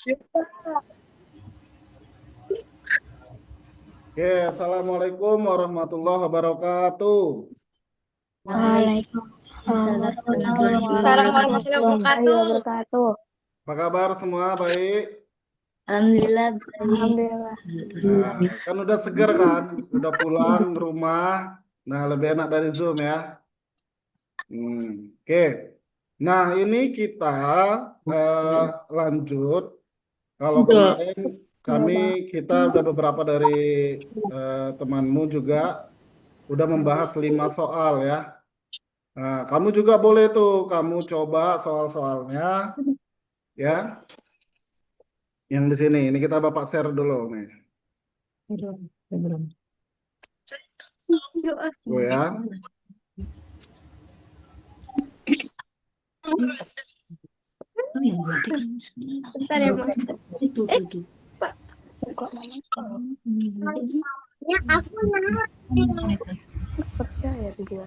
Oke, Assalamualaikum warahmatullahi wabarakatuh. Waalaikumsalam Assalamualaikum warahmatullahi wabarakatuh. Apa kabar semua? Baik? Alhamdulillah baik. Alhamdulillah. Nah, kan udah seger kan? Udah pulang ke rumah. Nah, lebih enak dari Zoom ya. Oke. Nah, ini kita lanjut. Kalau kemarin kita udah beberapa dari temanmu juga udah membahas 5 soal ya. Nah, kamu juga boleh tuh, kamu coba soal-soalnya ya. Yang di sini, ini kita Bapak share dulu nih. Oh ya. Bentar ya, Mas. Ya, aku percaya video.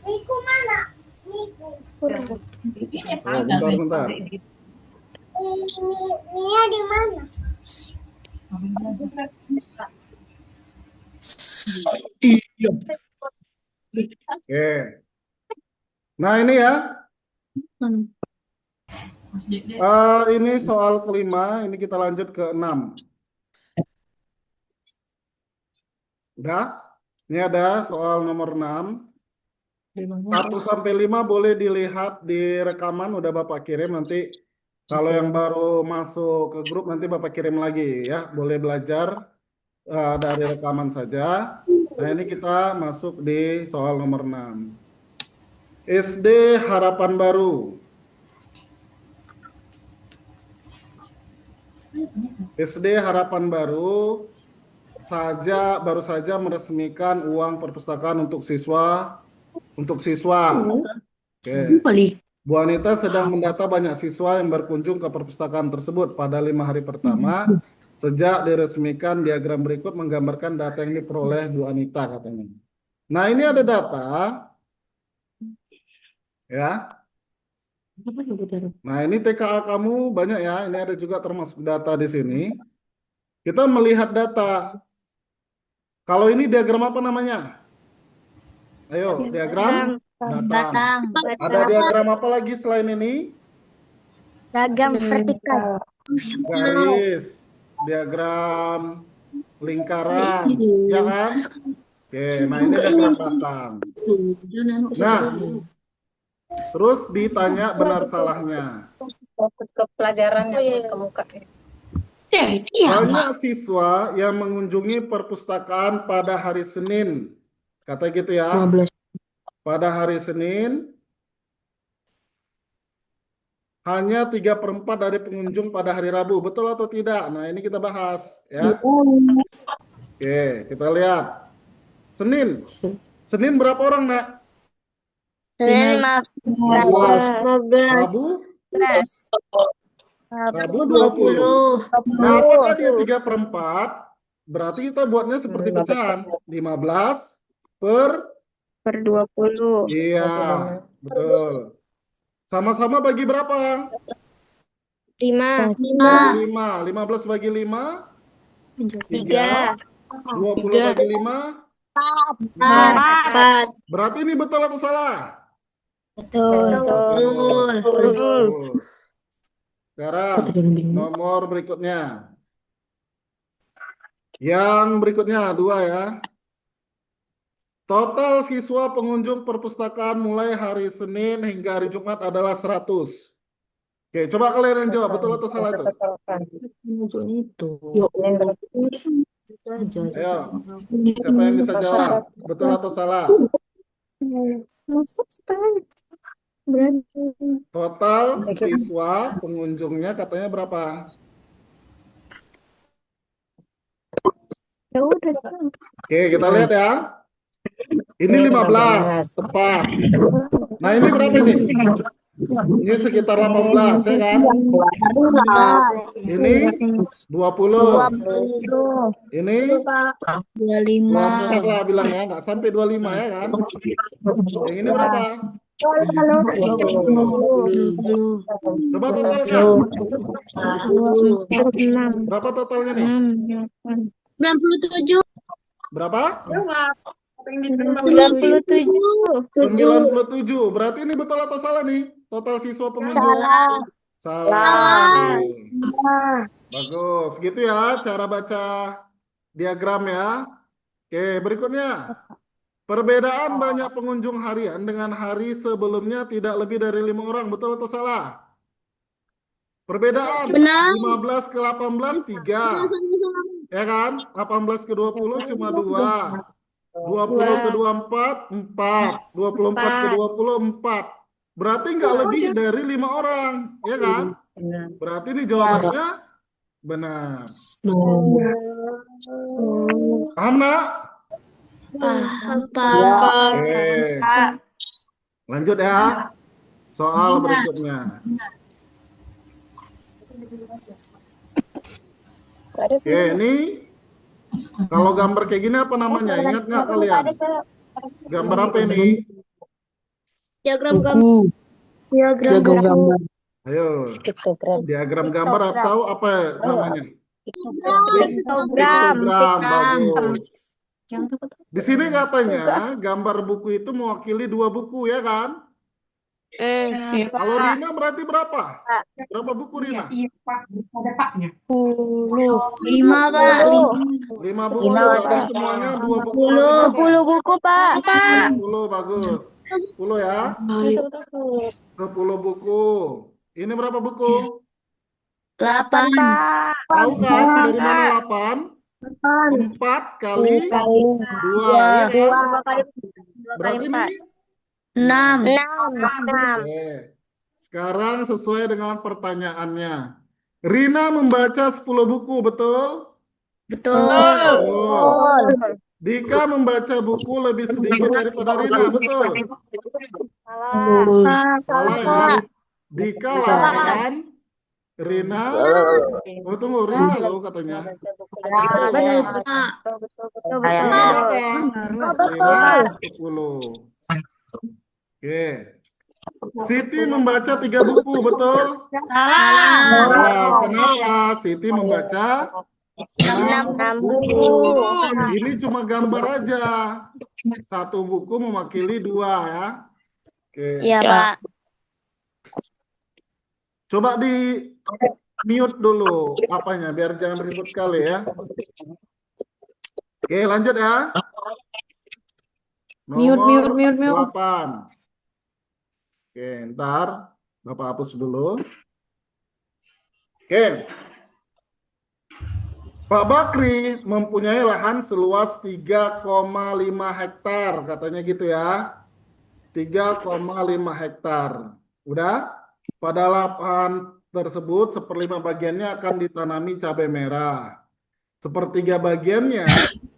Miku mana? Miku. Oh, bentar. Mia di mana? Oke. Nah, ini ya. Ini soal kelima, ini kita lanjut ke 6. Udah? Ini ada soal nomor 6. 1 sampai 5 boleh dilihat di rekaman, udah Bapak kirim nanti. Kalau yang baru masuk ke grup nanti Bapak kirim lagi ya. Boleh belajar dari rekaman saja. Nah, ini kita masuk di soal nomor 6. SD Harapan Baru. SD Harapan Baru baru saja meresmikan uang perpustakaan untuk siswa. Oke. Bu Anita sedang mendata banyak siswa yang berkunjung ke perpustakaan tersebut pada 5 hari pertama sejak diresmikan. Diagram berikut menggambarkan data yang diperoleh Bu Anita katanya. Nah, ini ada data ya. Nah, ini TKA kamu banyak ya. Ini ada juga termasuk data di sini. Kita melihat data. Kalau ini diagram apa namanya? Ayo, diagram Batang. Ada diagram apa lagi selain ini? Diagram vertikal. Garis, diagram lingkaran, ya kan? Oke, nah ini diagram batang. Nah, terus ditanya benar salahnya. Fokus ke pelajaran yang ke muka. Banyak siswa yang mengunjungi perpustakaan pada hari Senin. Kata gitu ya. Pada hari Senin, hanya 3/4 dari pengunjung pada hari Rabu. Betul atau tidak? Nah, ini kita bahas ya. Oke, kita lihat. Senin berapa orang, Nak? Senin 15. Rabu 20. Nah, apakah dia 3/4? Berarti kita buatnya seperti pecahan. 15 per 20. Iya, betul. Sama-sama bagi berapa? 5. Bagi 5. 15 bagi 5? 3. 20 bagi 5? 4. Berarti ini betul atau salah? Betul. Betul. Sekarang nomor berikutnya. Yang berikutnya 2 ya. Total siswa pengunjung perpustakaan mulai hari Senin hingga hari Jumat adalah 100. Oke, coba kalian yang jawab betul atau salah itu? Ayo, siapa yang bisa jawab? Betul atau salah? Total siswa pengunjungnya katanya berapa? Ya udah. Oke, kita lihat ya. Ini 15, tepat. Nah, ini berapa ini? Ini sekitar 18, ya kan? Ini 20. Ini 25. berapa bilang ya? Nggak sampai 25 ya kan? Yang ini berapa? 20. Coba totalkan. 6. Berapa totalnya nih? 97. Berapa? 97. 97. Berarti ini betul atau salah nih? Total siswa pengunjung. Salah. Oke. Bagus. Gitu ya cara baca diagram ya. Oke, berikutnya. Perbedaan banyak pengunjung harian dengan hari sebelumnya tidak lebih dari 5 orang. Betul atau salah? Perbedaan. Benar. 15 ke 18, 3. Ya kan? 18 ke 20 cuma 2. 20 ke 24, 4. 24 ke 20, 4. Berarti nggak lebih dari 5 orang. Ya kan? Berarti ini jawabannya benar. Paham nggak? Apa? Oke. Lanjut ya. Soal berikutnya. Oke, ini kalau gambar kayak gini apa namanya? Ingat nggak kalian? Gambar apa ini? Diagram gambar. Ayo, diagram gambar atau apa namanya? Piktogram. Piktogram, bagus. Di sini katanya gambar buku itu mewakili 2 buku, ya kan? Kalau Rina berarti berapa? Berapa buku Rina? 5, Pak. 5 buku, berarti semuanya 2 buku. berarti berapa? 10 buku, Pak. 10, bagus. 10 ya. 10 buku. Ini berapa buku? 8. Tahu kan dari mana 8? 4 kali 2, ya kan? Berarti ini 6. 6. Oke. Sekarang sesuai dengan pertanyaannya. Rina membaca 10 buku, betul? Betul. Betul. Dika membaca buku lebih sedikit daripada Rina, betul? Salah ya. Dika 8, Rina. Oh, tunggu, Rina loh katanya. Dika Betul, 8. Pak. Rina berapa? Rina 10. Oke. Siti membaca 3 buku, betul? Salah. Salah. Kenapa? Siti membaca 6 buku. Ini cuma gambar aja. 1 buku mewakili 2 ya. Oke. Iya, Pak. Coba di mute dulu apanya biar jangan ribut kali ya. Oke, lanjut ya. Nomor 8. Oke, ntar Bapak hapus dulu. Oke. Pak Bakri mempunyai lahan seluas 3,5 hektar, katanya gitu ya. 3,5 hektar. Udah? Pada lahan tersebut, 1/5 bagiannya akan ditanami cabai merah. 1/3 bagiannya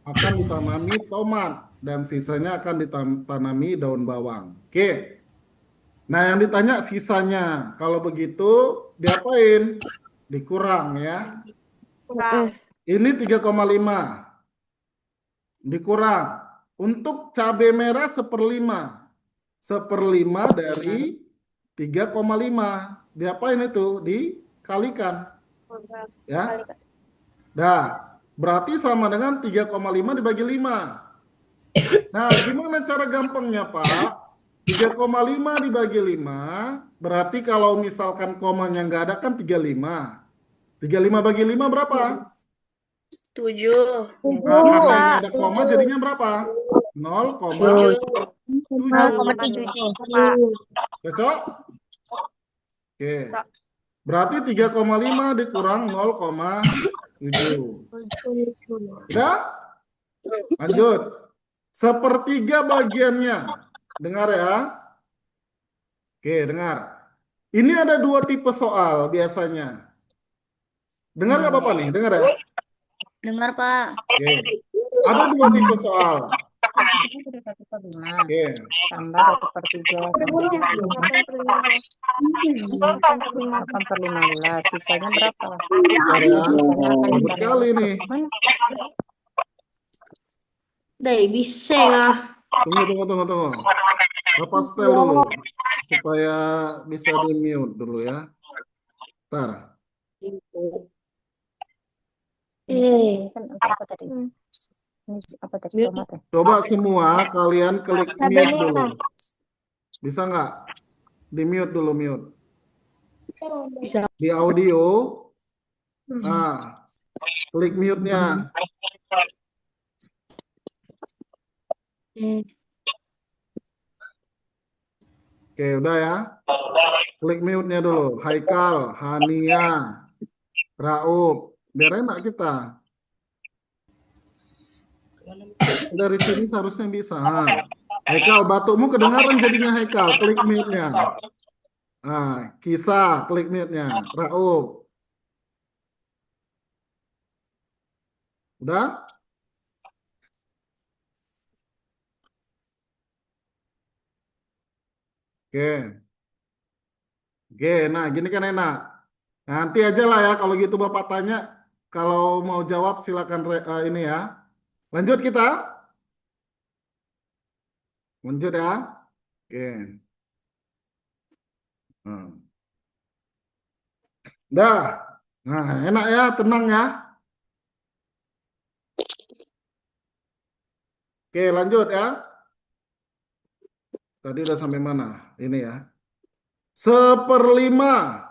akan ditanami tomat. Dan sisanya akan ditanami daun bawang. Oke. Nah, yang ditanya sisanya. Kalau begitu, diapain? Dikurang ya. Ini 3,5. Dikurang. Untuk cabai merah 1/5. 1/5 dari 3,5. Diapain itu? Dikalikan. Ya. Nah, berarti sama dengan 3,5 dibagi 5. Nah, gimana cara gampangnya, Pak? 3,5 dibagi 5, berarti kalau misalkan komanya nggak ada kan 35. 35 bagi 5 berapa? 7. Nah, karena ini ada koma jadinya berapa? 0,7. Cocok? Oke. Berarti 3,5 dikurang 0,7. Udah? Lanjut. 1/3 bagiannya. Dengar ya. Oke, dengar. Ini ada 2 tipe soal biasanya. Dengar nggak Bapak nih? Dengar ya? Dengar, Pak. Oke. Ada 2 tipe soal. Oke. Tambah 1/3 8/15. Sisanya berapa? Bentar ya. Ribut kali nih. Dai, bisa nggak? Tunggu. Bapak setel dulu supaya bisa di-mute dulu ya. Ntar. Kan apa tadi? Ini apa tadi? Tomat ya? Coba semua kalian klik mute dulu. Bisa nggak? Di-mute dulu, mute. Bisa. Di audio, klik mute-nya. Oke, udah ya. Klik mute-nya dulu. Haikal, Hania, Raub. Biar enak kita. Dari sini seharusnya bisa. Haikal, batukmu kedengaran jadinya Haikal. Klik mute-nya. Kisah, klik mute-nya. Raub. Udah? Oke. Oke, nah gini kan enak. Nanti aja lah ya kalau gitu Bapak tanya. Kalau mau jawab silakan ini ya. Lanjut kita. Lanjut ya. Oke. Dah. Nah, enak ya, tenang ya. Oke, lanjut ya. Tadi udah sampai mana? Ini ya. 1/5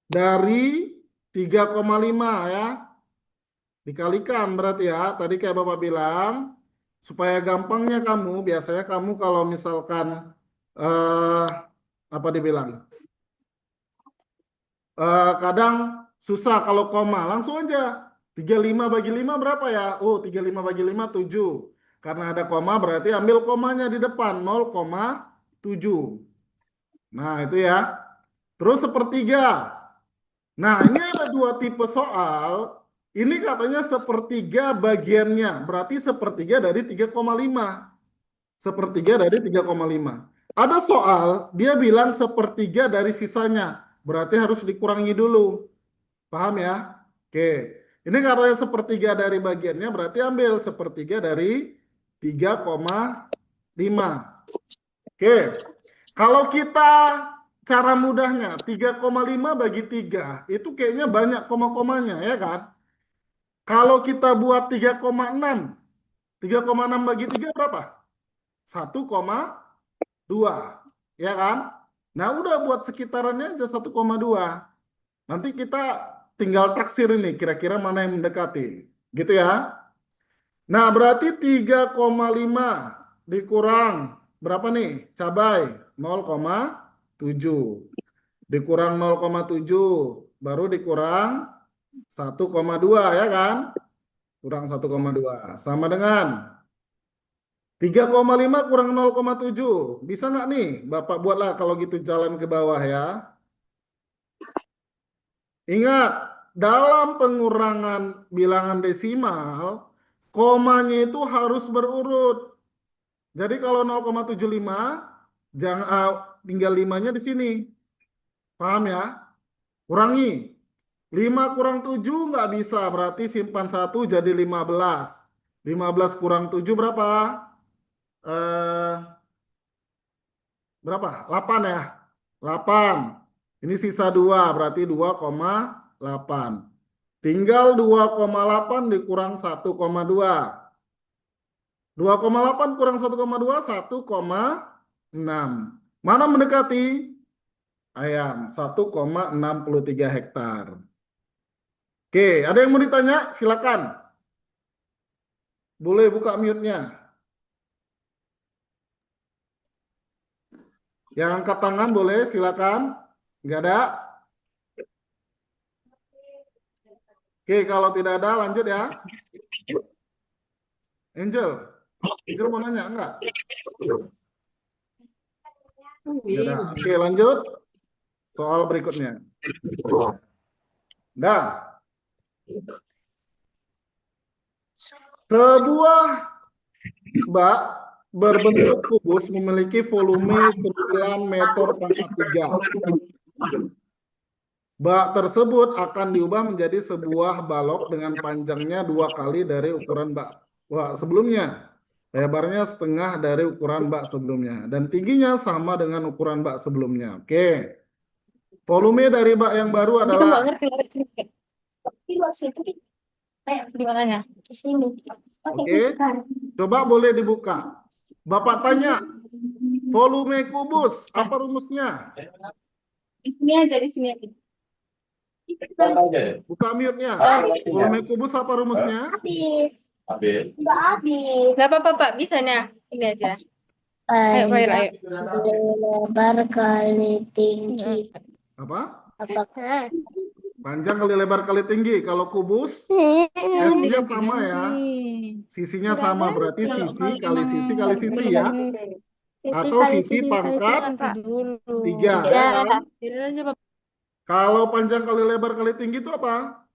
dari 3,5 ya. Dikalikan berarti ya. Tadi kayak Bapak bilang, supaya gampangnya kamu, biasanya kamu kalau misalkan apa dibilang? Kadang susah kalau koma, langsung aja. 35 bagi 5 berapa ya? 35 bagi 5 7. Karena ada koma berarti ambil komanya di depan 0,7. Nah, itu ya. Terus sepertiga. Nah, ini ada dua tipe soal. Ini katanya sepertiga bagiannya. Berarti sepertiga dari 3,5. Sepertiga dari 3,5. Ada soal, dia bilang sepertiga dari sisanya. Berarti harus dikurangi dulu. Paham ya? Oke. Ini katanya sepertiga dari bagiannya, berarti ambil sepertiga dari 3,5. Oke. Kalau kita cara mudahnya 3,5 bagi 3 itu kayaknya banyak koma-komanya ya kan? Kalau kita buat 3,6 bagi 3 berapa? 1,2 ya kan? Nah udah buat sekitarannya aja 1,2. Nanti kita tinggal taksir ini kira-kira mana yang mendekati gitu ya. Nah berarti 3,5 dikurang berapa nih? Cabai 0,7 dikurang 0,7 baru dikurang 1,2 ya kan? Kurang 1,2 sama dengan 3,5 kurang 0,7. Bisa nggak nih? Bapak buatlah kalau gitu jalan ke bawah ya. Ingat, dalam pengurangan bilangan desimal, komanya itu harus berurut. Jadi kalau 0,75, jangan tinggal 5-nya di sini. Paham ya? Kurangi. 5 kurang 7 nggak bisa, berarti simpan 1 jadi 15. 15 kurang 7 berapa? Berapa? 8 ya? 8. Ini sisa 2, berarti 2,8. Tinggal 2,8 dikurang 1,2. 2,8 kurang 1,2, 1,6. Mana mendekati? Ayam, 1,63 hektar. Oke, ada yang mau ditanya? Silakan. Boleh buka mute-nya. Yang angkat tangan boleh, silakan. Enggak ada? Oke, kalau tidak ada lanjut ya. Angel mau nanya enggak? Enggak ada. Oke, lanjut. Soal berikutnya. Dah. Sebuah bak berbentuk kubus memiliki volume 9 meter pangkat 3. Bak tersebut akan diubah menjadi sebuah balok dengan panjangnya 2 kali dari ukuran bak sebelumnya. Lebarnya setengah dari ukuran bak sebelumnya. Dan tingginya sama dengan ukuran bak sebelumnya. Oke. Volume dari bak yang baru Nanti kan nggak adalah, ngerti lewat sini. Di luar situ, di mananya? Di sini. oke. Coba boleh dibuka. Bapak tanya, volume kubus, apa rumusnya? Di sini aja, di sini aja. Buka mute-nya. Oh, Volume kubus apa rumusnya? habis. Nggak habis. Nggak apa-apa, Pak. Bisanya. Ini aja. Ayo, Fahir, ayo. Lebar kali tinggi. Apa? Apakah? Panjang kali lebar kali tinggi. Kalau kubus, S-nya sama ya. Sisinya sama, berarti sisi kali sisi kali sisi ya. Atau sisi pangkat 3. Ya kan? Tidur aja, Pak. Kalau panjang kali lebar kali tinggi itu apa?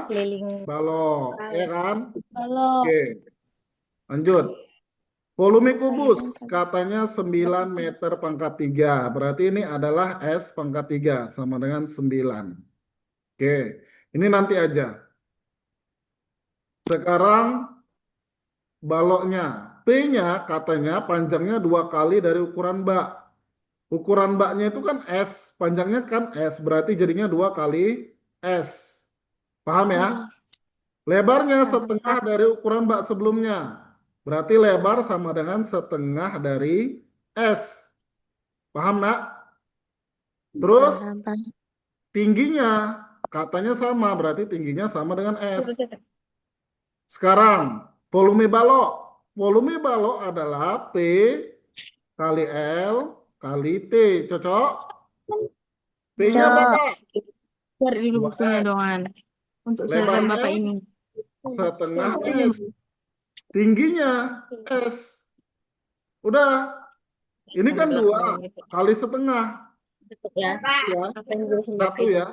Keliling. Balok. Ya kan? Halo. Oke. Lanjut. Volume kubus katanya 9 meter pangkat 3. Berarti ini adalah S pangkat 3 sama dengan 9. Oke. Ini nanti aja. Sekarang baloknya. P-nya katanya panjangnya 2 kali dari ukuran bak. Ukuran baknya itu kan S. Panjangnya kan S. Berarti jadinya 2 kali S. Paham ya? Lebarnya setengah dari ukuran bak sebelumnya. Berarti lebar sama dengan setengah dari S. Paham nggak? Terus tingginya katanya sama. Berarti tingginya sama dengan S. Sekarang volume balok. Volume balok adalah P kali L kali T. Cocok? P-nya berapa? Cari dulu 2 bukunya S. dongan. Untuk siaran Lebarnya Bapak ini. setengah S. Tingginya S. Udah. Ini kan 2 kali setengah. Ya. Ya. Apa yang jelasin Bapak 1 ini? ya.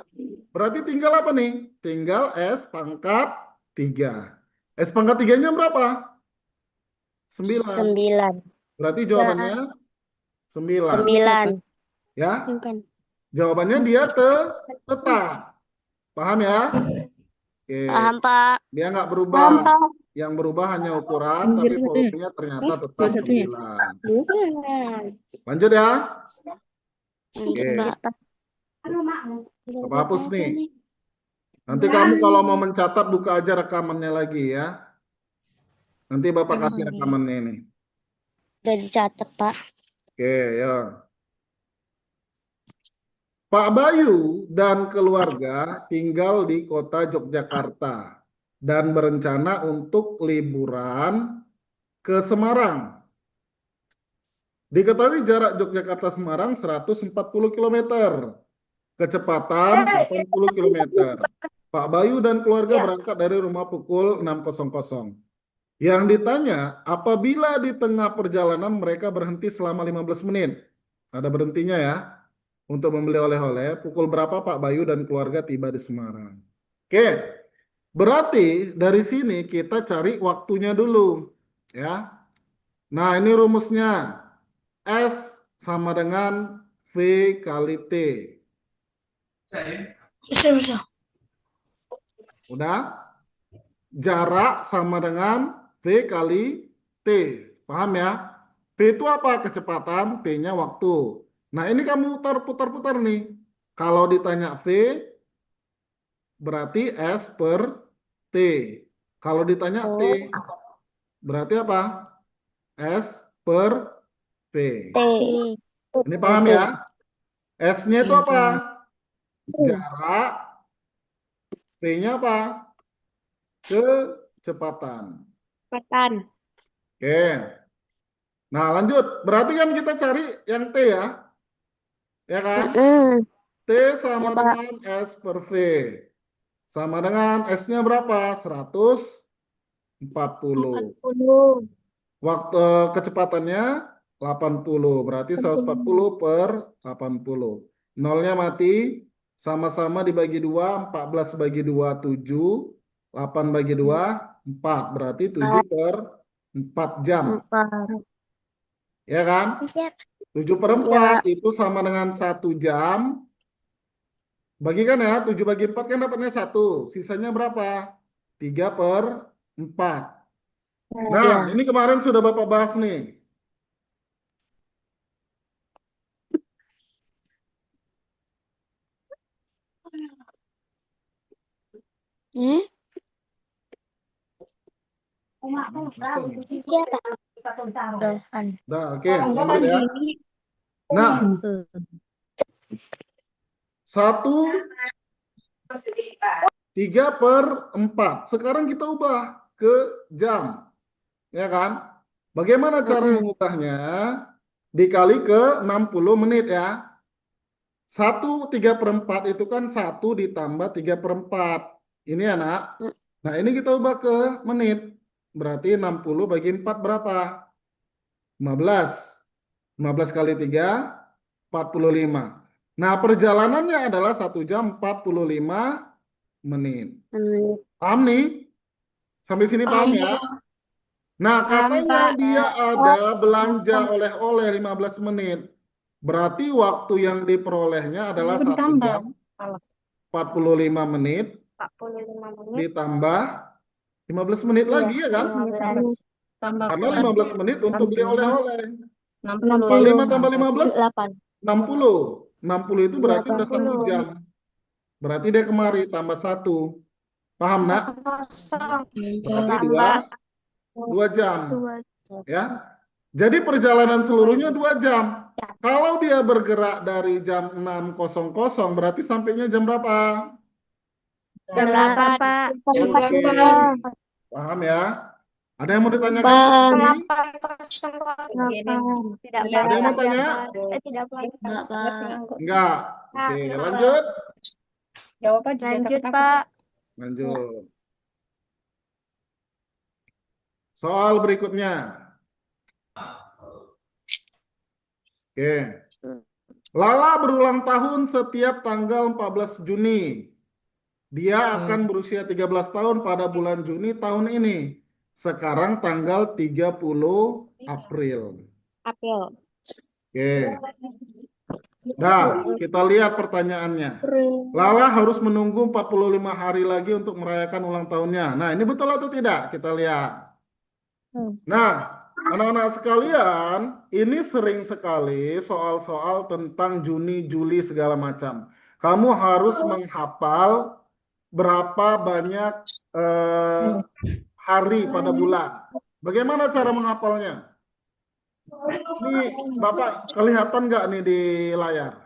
Berarti tinggal apa nih? Tinggal S pangkat 3. S pangkat 3-nya berapa? 9. 9. Berarti jawabannya 9. 9. Ya. Bukan. Jawabannya dia tetap. Paham ya? Oke. Paham, Pak. Dia nggak berubah. Yang berubah hanya ukuran, tapi volumenya ternyata tetap 9. Lanjut ya. Oke. Pak. Apa hapus nih? Nanti kamu kalau mau mencatat buka aja rekamannya lagi ya. Nanti Bapak kasih rekamannya ini. Udah dicatat, Pak. Oke, ya. Pak Bayu dan keluarga tinggal di kota Yogyakarta dan berencana untuk liburan ke Semarang. Diketahui jarak Yogyakarta-Semarang 140 km, kecepatan 80 km. Pak Bayu dan keluarga berangkat dari rumah pukul 6.00. Yang ditanya, apabila di tengah perjalanan mereka berhenti selama 15 menit. Ada berhentinya ya. Untuk membeli oleh-oleh, pukul berapa Pak Bayu dan keluarga tiba di Semarang. Oke, berarti dari sini kita cari waktunya dulu. Ya. Nah, ini rumusnya. S sama dengan V kali T. Bisa. Udah? Jarak sama dengan V kali T. Paham ya? V itu apa? Kecepatan, T-nya waktu. Nah, ini kamu putar-putar nih. Kalau ditanya V, berarti S per T. Kalau ditanya T, berarti apa? S per V. T. Ini paham ya? S-nya itu apa? Jarak. P-nya apa? Kecepatan. Oke. Nah, lanjut. Berarti kan kita cari yang T ya. Ya kan? T sama Ya, Pak. dengan S per V. Sama dengan S-nya berapa? 140. Waktu kecepatannya 80. Berarti 140 per 80. Nolnya mati. Sama-sama dibagi 2. 14 bagi 2, 7. 8 bagi 2, 4. Berarti 7 per 4 jam. Ya kan? 7 per 4 itu sama dengan 1 jam. Bagikan ya, 7 bagi 4 kan dapatnya 1. Sisanya berapa? 3 per 4. Nah, ini kemarin sudah Bapak bahas nih. Hmm? Iya, Pak. Udahan. Nah, oke, lanjut ya. Nah, 1/3/4. Sekarang kita ubah ke jam, ya kan? Bagaimana cara mengubahnya? Dikali ke 60 menit ya. 1/3/4 itu kan 1 ditambah 3/4. Ini ya, Nak. Nah, ini kita ubah ke menit. Berarti 60 bagi 4 berapa? 15. 15 kali 3, 45. Nah, perjalanannya adalah 1 jam 45 menit. Paham nih? Sampai sini paham ya? Nah, katanya dia ada belanja oleh-oleh 15 menit. Berarti waktu yang diperolehnya adalah 1 jam 45 menit 45 menit. ditambah 15 menit lagi ya kan? Tambah Karena 15 menit untuk beli oleh-oleh. 60. 45 tambah 15, 8. 60. 60 itu berarti udah 1 jam. Berarti dia kemari tambah 1. Paham, Nak? Berarti 2 jam. Ya. Jadi perjalanan seluruhnya 2 jam. Kalau dia bergerak dari jam 6.00 berarti sampainya jam berapa? Jam 8, Pak. Oke. Paham ya? Ada yang mau ditanyakan lagi? Tidak, Ada yang mau tanya? tidak, Enggak. Oke, lanjut. Jawab aja. Lanjut, Pak. Lanjut. Soal berikutnya. Oke. Lala berulang tahun setiap tanggal 14 Juni. Dia akan berusia 13 tahun pada bulan Juni tahun ini. Sekarang tanggal 30 April. Oke. Nah, kita lihat pertanyaannya. Lala harus menunggu 45 hari lagi untuk merayakan ulang tahunnya. Nah, ini betul atau tidak? Kita lihat. Nah, anak-anak sekalian, ini sering sekali soal-soal tentang Juni, Juli, segala macam. Kamu harus menghafal berapa banyak hari pada bulan. Bagaimana cara menghafalnya? Ini Bapak kelihatan nggak nih di layar?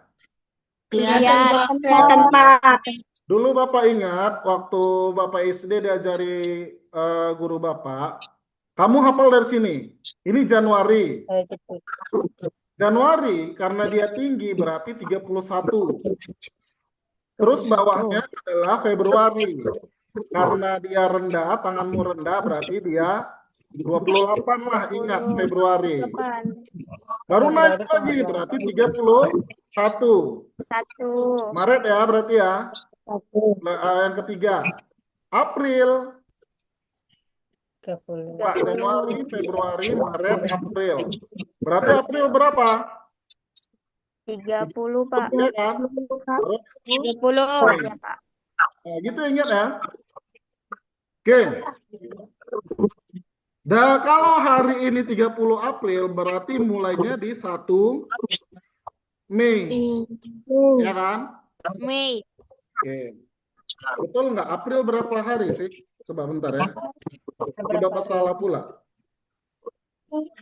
Kelihatan, Pak. Dulu Bapak ingat waktu Bapak SD diajari guru Bapak, kamu hafal dari sini. Ini Januari. Januari karena dia tinggi berarti 31. Terus bawahnya adalah Februari. Karena dia rendah, tanganmu rendah berarti dia 28 lah, ingat Februari. Baru naik lagi berarti 31. Maret ya berarti ya. Yang ketiga. April. Wah, Januari, Februari, Maret, April. Berarti April berapa? 30, Pak. Ya kan? 30. Nah, gitu ingat ya. Oke. Dan kalau hari ini 30 April berarti mulainya di 1 Mei. Ya kan? Mei. Oke. Betul nggak? April berapa hari sih? Coba bentar ya. Tidak masalah pula.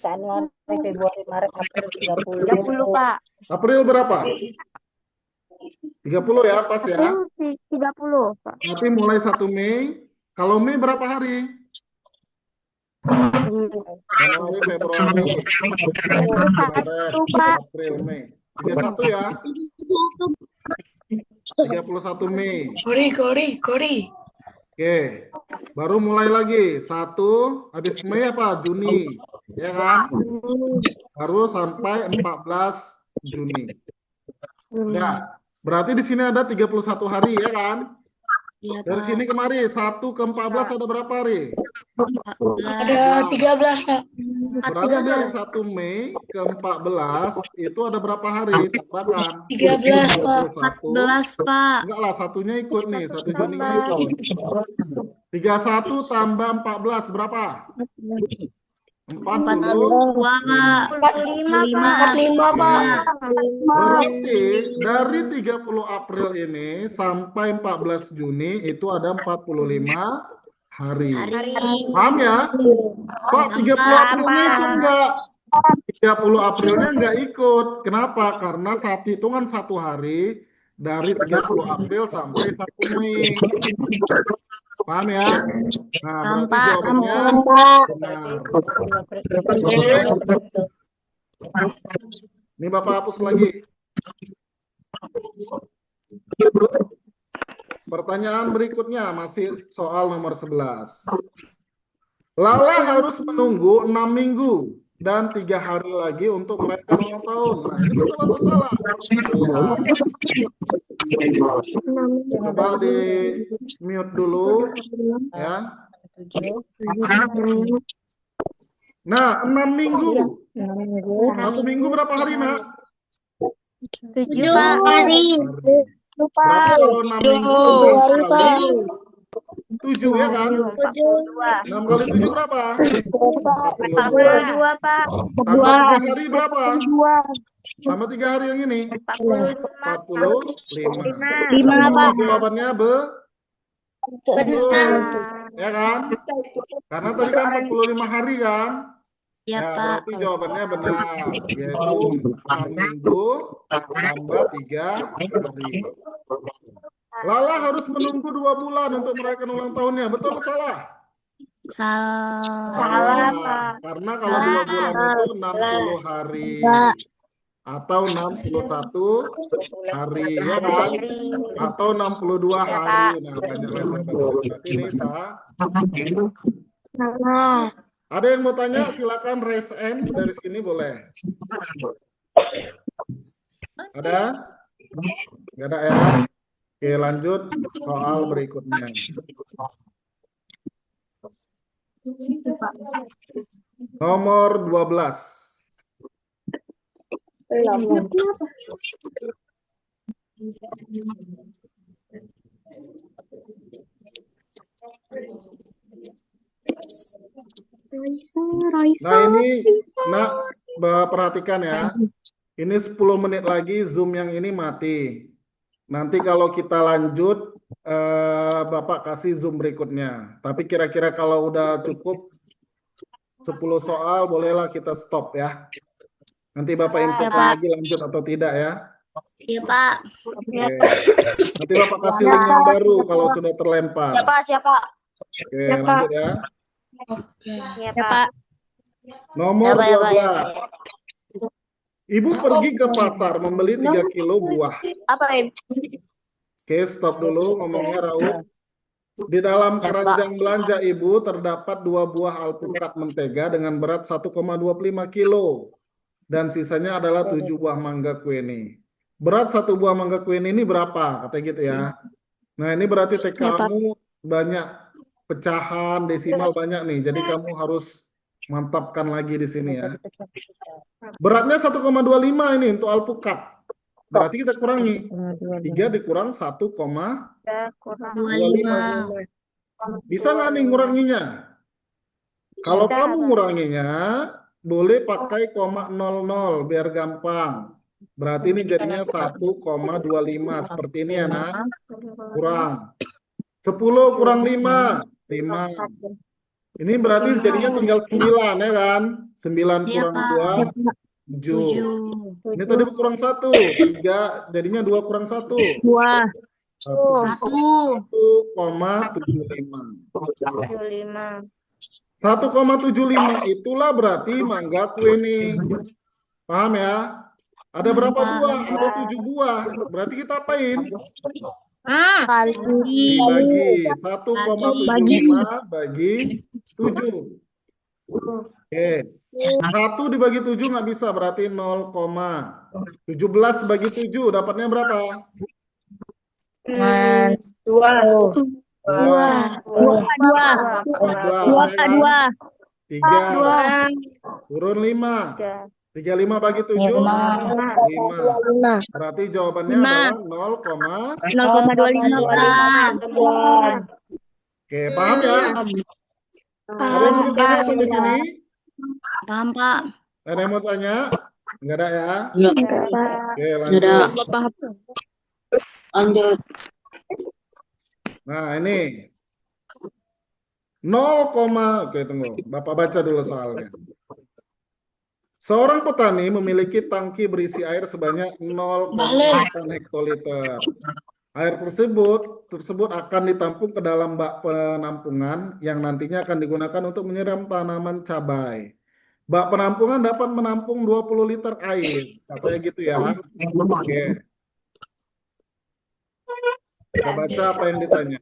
Januari, Februari, Maret, April 30. 30, Pak. April berapa? 30 ya, pas ya. 30, Pak. Nanti mulai 1 Mei. Kalau Mei berapa hari? Januari, Februari, Maret, 1, Pak. April, Mei. 31 ya. 31 Mei. Kori. Oke. Baru mulai lagi. 1 habis Mei apa? Juni. Ya kan? Baru sampai 14 Juni. Ya. Berarti di sini ada 31 hari ya kan? Dari sini kemari 1 ke 14 ada berapa hari? Ada 13, Pak. Berarti dari 1 Mei ke 14 itu ada berapa hari? Tambahkan. 13, Pak. 14, Pak. Enggak lah, satunya ikut nih. 1 Juni ikut. 31 tambah 14 berapa? 40. 45, Pak. Berarti dari 30 April ini sampai 14 Juni itu ada 45 hari. Paham ya? Kok 30 Aprilnya ikut enggak? 30 Aprilnya enggak ikut. Kenapa? Karena saat hitungan satu hari dari 30 April sampai 1 Mei. Paham ya? Nah, berarti jawabannya benar. Ini Bapak hapus lagi. Pertanyaan berikutnya masih soal nomor 11. Lala harus menunggu 6 minggu dan 3 hari lagi untuk merayakan ulang tahun. Nah, ini betul atau salah? Coba di mute dulu ya. Nah, 6 minggu. 1 minggu berapa hari, Nak? 7 hari. Berarti kalau 6 minggu 6 kali 7 ya kan? 6 kali 7 berapa? 42, Pak. Tambah 3 hari berapa? Tambah 3 hari yang ini? 45. 5, Pak. Jawabannya betul. Ya kan? Karena tadi kan 45 hari kan? Ya, berarti jawabannya benar. Yaitu 6 minggu tambah 3 hari. Lala harus menunggu 2 bulan untuk merayakan ulang tahunnya. Betul atau salah? Salah, Pak. Karena kalau 2 bulan itu 60 hari. Atau 61 hari. Ya kan? Atau 62 hari. Nah, banyak lagi. Berarti ini salah. Ada yang mau tanya? Silakan raise hand dari sini boleh. Ada? Nggak ada ya? Oke, lanjut soal berikutnya. Nomor 12. Nah, ini perhatikan ya. Ini 10 menit lagi Zoom yang ini mati. Nanti kalau kita lanjut, Bapak kasih Zoom berikutnya. Tapi kira-kira kalau udah cukup 10 soal, bolehlah kita stop ya. Nanti Bapak infokan lagi lanjut atau tidak ya. Iya, Pak. Oke. Nanti Bapak kasih link yang baru kalau sudah terlempar. Siapa? Oke, lanjut ya. Iya, Pak. Nomor 12. Ibu pergi ke pasar membeli 3 kilo buah. Apa, Ibu? Oke, stop dulu ngomongnya, Raul. Di dalam keranjang belanja ibu terdapat 2 buah alpukat mentega dengan berat 1,25 kilo. Dan sisanya adalah 7 buah mangga kueni. Berat 1 buah mangga kueni ini berapa? Katanya gitu ya. Nah, ini berarti TK-mu banyak pecahan, desimal banyak nih. Jadi kamu harus mantapkan lagi di sini ya. Beratnya 1,25 ini untuk alpukat. Berarti kita kurangi. 3 dikurang 1,25. Bisa nggak nih nguranginya? Kalau kamu nguranginya, boleh pakai koma 00 biar gampang. Berarti ini jadinya 1,25. Seperti ini ya, Nak. Kurang. 10 kurang 5. 5. Ini berarti jadinya tinggal 9 ya kan? 9 kurang 2, 7. Ini tadi kurang 1. 3, jadinya 2 kurang 1. 1,75. 1,75 itulah berarti mangga kueni. Paham ya? Ada berapa buah? Ada 7 buah. Berarti kita apain? Dibagi 1,75 bagi 7. Oke. 1 dibagi 7 nggak bisa, berarti 0,17 bagi 7 dapatnya berapa? 2. 3 turun 5. 35 bagi 7 5. Berarti jawabannya adalah 0,25. Oke, paham ya? Ada yang mau ditanya sampai sini? Paham, Pak. Ada yang mau tanya? Enggak ada ya? Oke, Ada. lanjut. Lanjut. Nah, ini 0, oke tunggu. Bapak baca dulu soalnya. Seorang petani memiliki tangki berisi air sebanyak 0,8 hektoliter. Air tersebut akan ditampung ke dalam bak penampungan yang nantinya akan digunakan untuk menyiram tanaman cabai. Bak penampungan dapat menampung 20 liter air. Katanya gitu ya. Oke. Kita baca apa yang ditanya.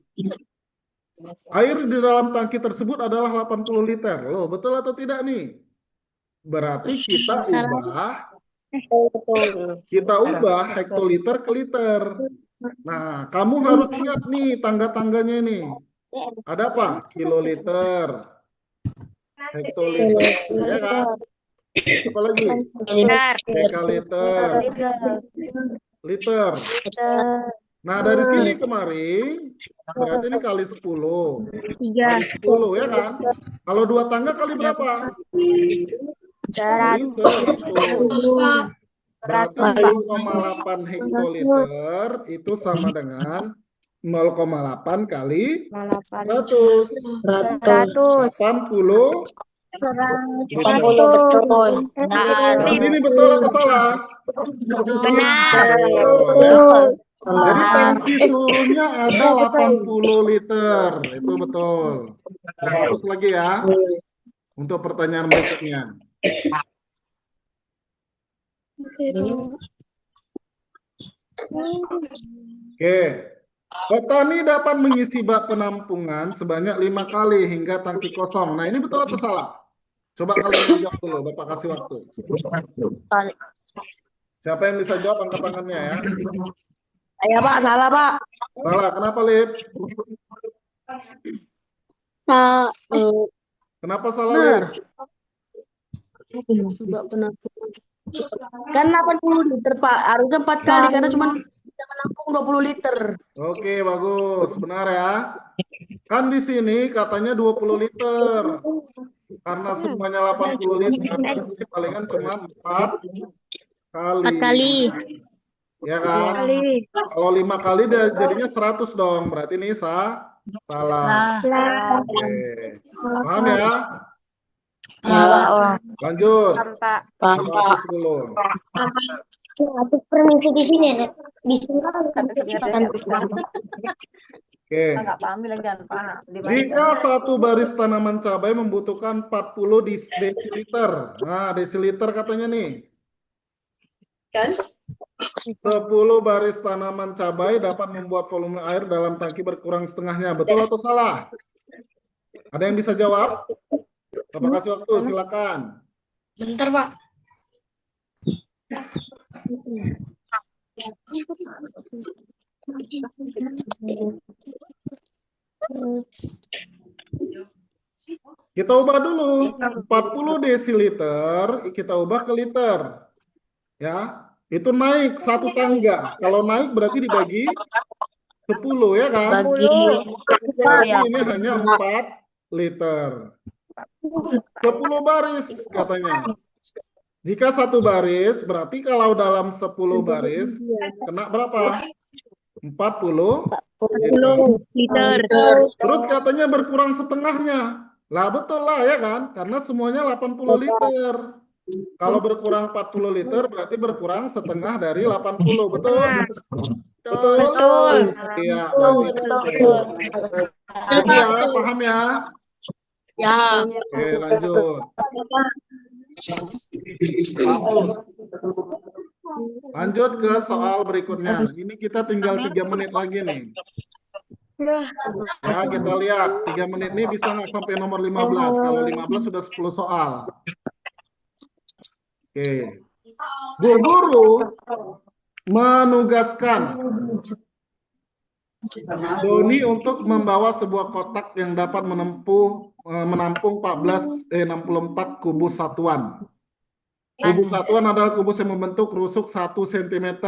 Air di dalam tangki tersebut adalah 80 liter. Loh, betul atau tidak nih? Berarti kita ubah hektoliter ke liter. Nah, kamu harus ingat nih tangga-tangganya ini. Ada apa? Kiloliter, hektoliter, ya kan? Apa lagi? Dekaliter, liter. Nah, dari sini kemari, berarti ini kali 10. Kali 10, ya kan? Kalau 2 tangga kali berapa? Kali 100. Berarti 0,8 hektoliter itu sama dengan 0,8 kali 100. 80 Betul. Berarti ini betul atau salah? Benar. Betul, ya. Jadi tangki seluruhnya ada 80 liter. Itu betul. Coba hapus lagi ya. Untuk pertanyaan berikutnya. Oke. Petani dapat mengisi bak penampungan sebanyak 5 kali hingga tangki kosong. Nah, ini betul atau salah? Coba kalian jawab dulu, Bapak kasih waktu. Siapa yang bisa jawab, angkat tangannya ya. Saya Pak, salah Pak. Salah, kenapa Lip? Kenapa salah Lip? Kan 80 liter Pak, harusnya 4 kali karena cuma bisa menampung 20 liter. Oke, bagus. Benar ya. Kan di sini katanya 20 liter. Karena semuanya 80 liter, berarti palingan cuma 4 kali. Ya kan? Kalau 5 kali jadinya 100 dong. Berarti ini salah. Oke. Paham ya? Lanjut. Hapus dulu. Permisi di sini ya. Oke. Jika satu baris tanaman cabai membutuhkan 40 desiliter. Nah, desiliter katanya nih. 10 baris tanaman cabai dapat membuat volume air dalam tangki berkurang setengahnya. Betul atau salah? Ada yang bisa jawab? Bapak kasih waktu, silakan. Bentar, Pak. Kita ubah dulu. 40 desiliter kita ubah ke liter. Ya, itu naik 1 tangga. Kalau naik berarti dibagi 10 ya kan? Berarti ini hanya 4 liter. 10 baris katanya. Jika 1 baris, berarti kalau dalam 10 baris kena berapa? 40 liter. Terus katanya berkurang setengahnya. Lah betul lah ya kan? Karena semuanya 80 liter. Kalau berkurang 40 liter berarti berkurang setengah dari 80. Betul? Betul. Iya. Ya, paham ya? Ya. Oke, lanjut. Hapus. Lanjut ke soal berikutnya. Ini kita tinggal 3 menit lagi nih. Ya, kita lihat 3 menit ini bisa nggak sampai nomor 15. Kalau 15 sudah 10 soal. Oke. Bu guru menugaskan Doni untuk membawa sebuah kotak yang dapat menampung 64 kubus satuan. Kubus satuan adalah kubus yang membentuk rusuk 1 cm.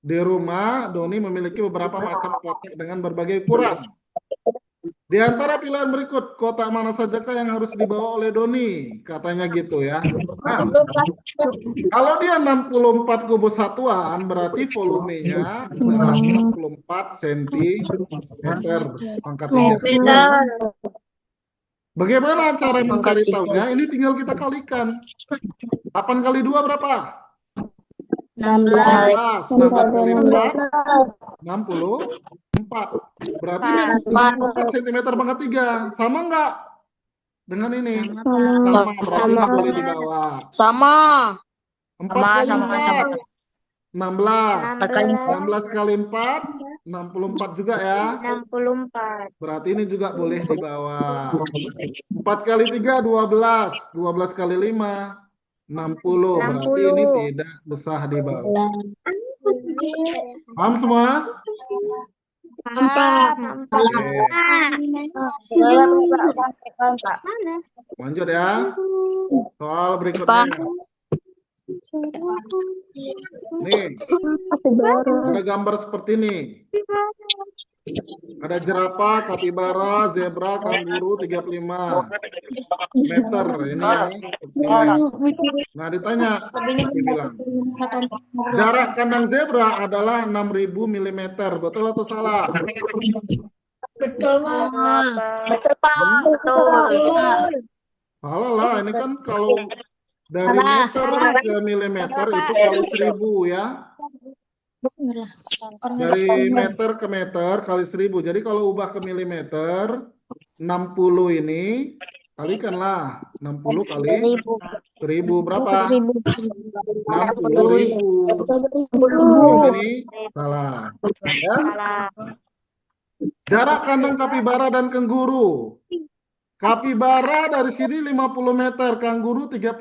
Di rumah, Doni memiliki beberapa macam kotak dengan berbagai ukuran. Di antara pilihan berikut, kotak mana sajakah yang harus dibawa oleh Doni? Katanya gitu ya. Nah, kalau dia 64 kubus satuan, berarti volumenya adalah 64 cm pangkat 3. Bagaimana cara mencari tahunya? Ini tinggal kita kalikan. 8 kali 2 berapa? 16. 16 kali 4, 64. Berarti ini 64 cm pangkat 3. Sama enggak dengan ini? Sama. Berarti ini boleh dibawa. Sama. 4 kali Sama. 4, 16. 16 kali 4, 64 juga ya. 64. Berarti ini juga boleh dibawa. 4 kali 3, 12. 12 kali 5, 60. Berarti ini tidak besar dibawa. Paham semua? Oke. Lanjut ya. Soal berikutnya. Nih, ada gambar seperti ini. Ada jerapah, kapibara, zebra, kanguru 35 meter. Ini ya. Nah, ditanya, dibilang, jarak kandang zebra adalah 6.000 mm. Betul atau salah? Betul, Pak. Salah lah, ini kan kalau dari meter ke milimeter itu kali 1000 ya. Dari meter ke meter kali 1000. Jadi kalau ubah ke milimeter, 60 ini kalikanlah 60 kali 1000 berapa? 60.000. Ini salah. Ya? Jarak kandang kapibara dan kanguru. Kapibara dari sini 50 meter, kanguru 35.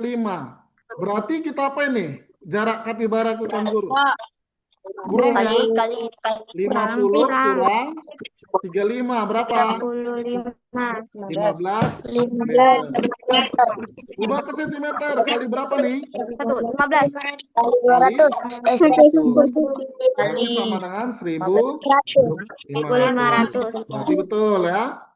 Berarti kita apa ini? Jarak kapibara ke kanguru. Kurang ya? 50 kurang 35 berapa? 15 meter. Ubah ke sentimeter kali berapa nih? 15. Kali 100. Berarti sama dengan 1.500. Berarti betul ya.